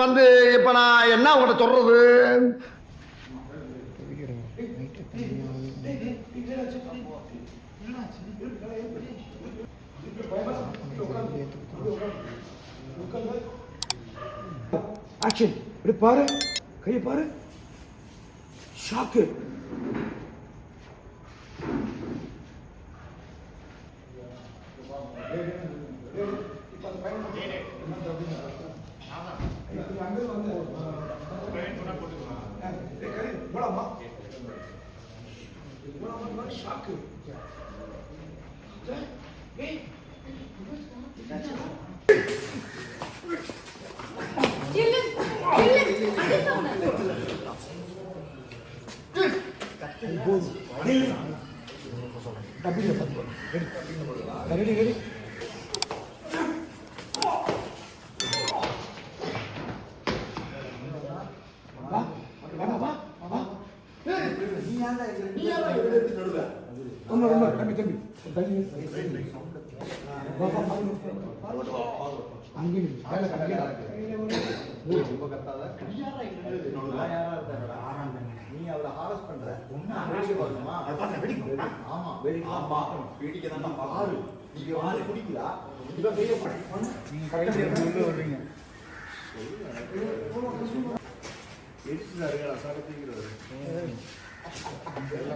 வந்து இப்ப நான் என்ன உங்கள்கிட்ட சொல்றது? ஆக்ஷன். இப்படி பாரு, கையை பாரு. ஷாக்கு. ஷாக்கு. Ready ready.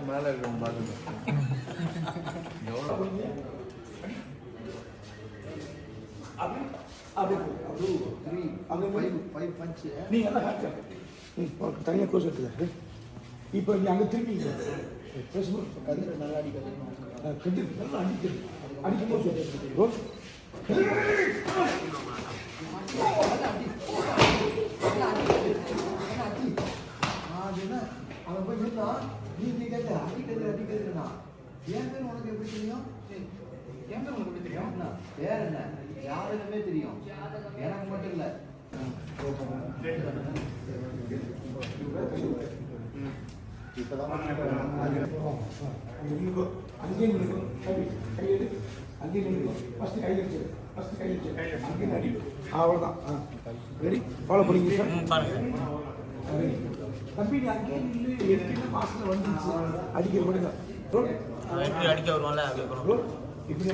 மேல இருக்க தனியாக கோர்ஸ் எடுத்துக்க. இப்போ நீ அங்கே திருப்பி நல்லா அடிக்கிறது அவன் போய் இருந்தா நீ அடிக்கிறதுனா என் பேர் உனக்கு எப்படி தெரியும்? என் பேர் உனக்கு எப்படி தெரியும்? வேற என்ன யாருக்குமே தெரியும், எனக்கு மட்டும் இல்லை. அவ்வளோதான். ரெடி, ஃபாலோ பண்ணிங்க சார். தம்பி நீ அங்கே நின்று மாசத்துல வந்துச்சு அடிக்கிற மட்டும் அடிக்க வருவான்ல இப்படி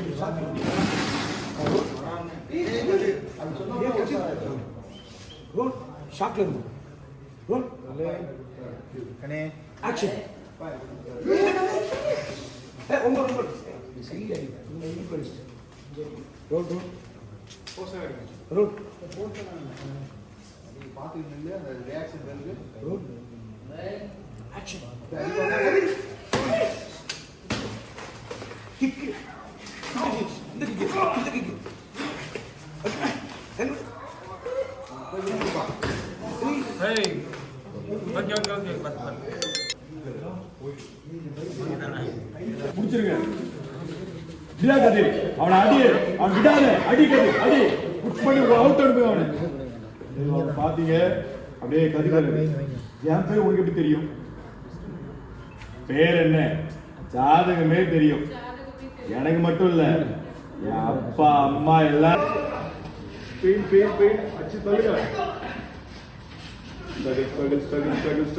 ஷாக்ல இருக்கும். ஆக்ஷன். பார்த்துக்கிட்டு அந்த ரியாக்ஷன் வருது. ஆக்ஷன். கிக். இந்த கிக். இந்த கிக். Hey. ஓகே. முடிச்சிருங்க. விடா கதிர். அவனை அடி. அவன் விடாத. அடி கதிர். அடி. புஷ் பண்ணி அவுட் அனுப்பு அவனை. பாத்தீங்க அப்படியே கதிர். என் பேர் உங்களுக்கு எப்படி தெரியும்? பேர் என்ன? ஜாதகமே தெரியும். எனக்கு மட்டும் இல்ல, என் அப்பா அம்மா எல்லாம். பெயின் அச்சு தள்ளுங்க. ஸ்ட்ரகிள்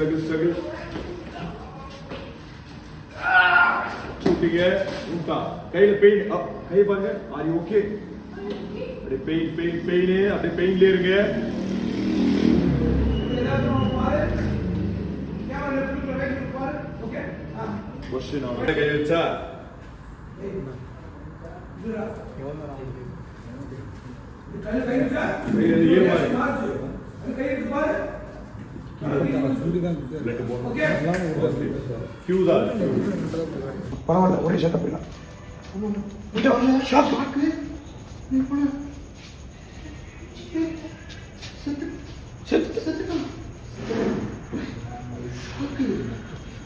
சுட்டிங்க. கையில பெயின். கை பாருங்க. Are you okay? அப்படியே பெயின் அப்படியே பெயின்ல இருங்க. क्वेश्चन और कह अच्छा ये मार क्यों दाल பரவாயில்ல, ஒரே செட்டப் இல்ல. ஷாப்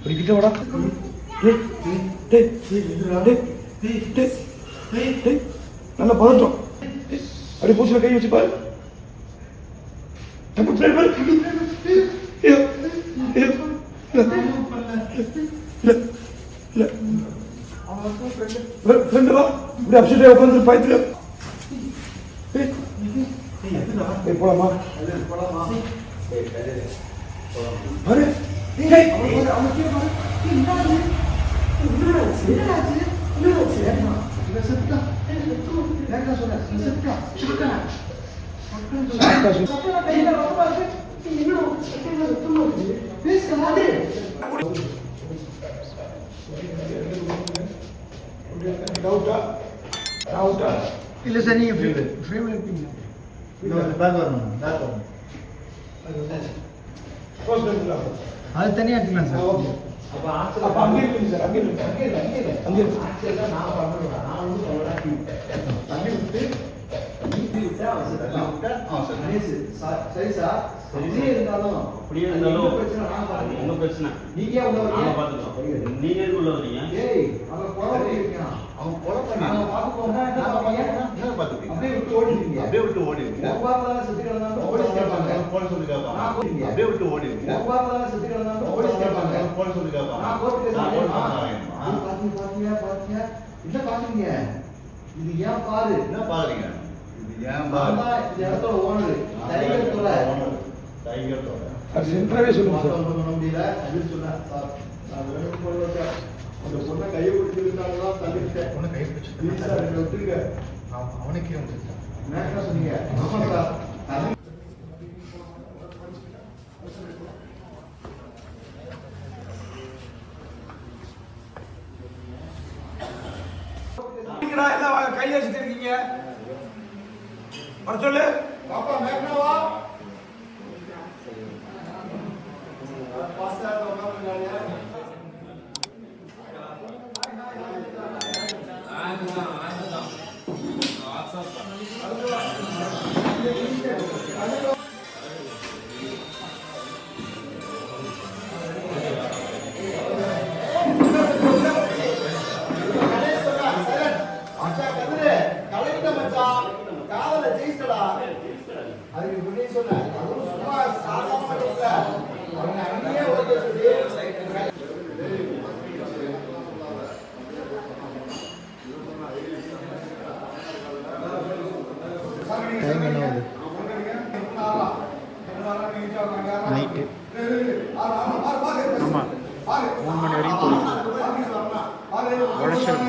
கிட்ட வாடா. நல்ல பதட்டம். அப்படி பூசில கை வச்சு பாரு. ஃப்ரெண்டு வா. இப்படி அப்செட் உட்காந்து பயத்துல போலாமா போலாமா அரே அவன் கீழே பாரு. இவன் செத்துட்டான். ஏன்டா சொன்ன? இவன் செத்துட்டான். ஷாக்கா. பேசுறாரு. டவுட்டா இல்ல சார், நீங்க ஃப்ரேம்ல இருப்பீங்க. பேக் வரணும். அது தனியா எடுத்துக்கலாம் சார். அப்ப அங்கே இருக்கு சார், அங்கே இருக்கு. அங்கே இருக்கு. நான் பண்ணுறேன். நான் வந்து சொல்றேன். தண்ணி விட்டு நீட்டி விட்டா சரி சார். அப்படியே இருந்தாலும் பிரச்சனை நான் பாருங்க. உங்க பிரச்சனை நீங்க உள்ள நாங்க பாத்துக்கிறோம். நீங்க எதுக்கு உள்ள வரீங்க? ஏய், அவன் கொலை பண்ணிருக்கான். அவன் கொலை பண்ணி நாங்க பாத்துக்கோங்க. என்ன பாத்துட்டீங்க? அப்படியே விட்டு ஓடிட்டீங்க. அப்படியே விட்டு ஓடிடுங்க. ஒவ்வாறுதான செத்து கிடந்தாலும் போலீஸ் கேட்பாங்க. போலீஸ் சொல்லி கேட்பாங்க. நான் போறீங்க. அப்படியே விட்டு ஓடிடுங்க. ஒவ்வாறுதான செத்து கிடந்தாலும் போலீஸ் கேட்பாங்க. போலீஸ் சொல்லி கேட்பாங்க. நான் கோர்ட்டு கேஸ் நான் போடுமா? போடுறேன். பாத்தீங்க என்ன பாத்தீங்க? இது ஏன் பாரு? என்ன பாக்குறீங்க? இது ஏன் நான் தான் இந்த இடத்தோட ஓனர். டைகர் துறை. டைகர் தோட. அது சென்ட்ராவே சொல்லுங்க சார். மாத்தம் பண்ண முடியல. அப்படின்னு சொன்னேன் சார். நான் வேணும் போய் சார். அந்த பொண்ணை கையை பிடிச்சிருந்தாங்க தான் தள்ளிட்டேன். உன்னை கை பிடிச்சு. ப்ளீஸ் சார், என்னை விட்டுருங்க. அவனுக்கே வந்துட்டான். என்ன சொன்னீங்க? ஆமா சார். அது எல்லாம் கையில வச்சுட்டு இருக்கீங்க. வர சொல்லு. பாப்பா மேக்னாவா? பாஸ்டர் உட்கார்ந்துருக்காங்க. அதுக்கு முன்னே சொன்னேன். அதுவும் சும்மா சாதாரண இல்ல. அவங்க அங்கேயே ஓகே சொல்லி நைட்டு ஆமாம் 3 மணி வரைக்கும் போகுது. உழைச்சல்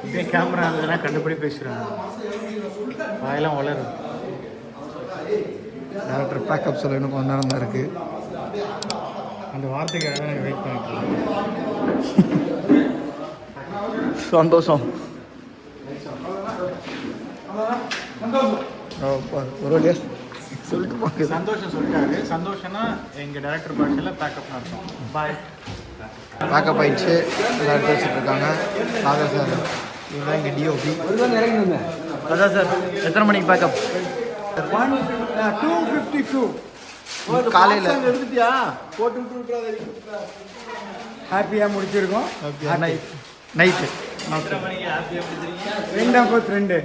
இதே கேமரா இருந்ததுன்னா கண்டுபிடி பேசுகிறாங்க. வாயெல்லாம் வளரும். டேரக்டர் பேக்கப் சொல்ல இன்னும் கொஞ்ச நேரம் தான் இருக்குது. அந்த வார்த்தைக்காக தான் வெயிட் பண்ணிட்டு சந்தோஷம். ஒரு வழியாக சொல்லிட்டு போங்க. சந்தோஷம் சொல்லிட்டாரு. சந்தோஷம்னா எங்கள் டேரக்டர் பாஷையில் பேக்கப்னு அர்த்தம். பாய். பேக்கப் ஆயிடுச்சு. எல்லாரும் பேசிட்டு இருக்காங்க. நாகர் சார் இவங்க இங்கே டிஓபி. அதான் சார், எத்தனை மணிக்கு பேக்கப்? 252 காலையில் எடுத்துட்டியா? போட்டு விட்டு ஹாப்பியாக முடிச்சிருக்கோம். நைட்டு 2 2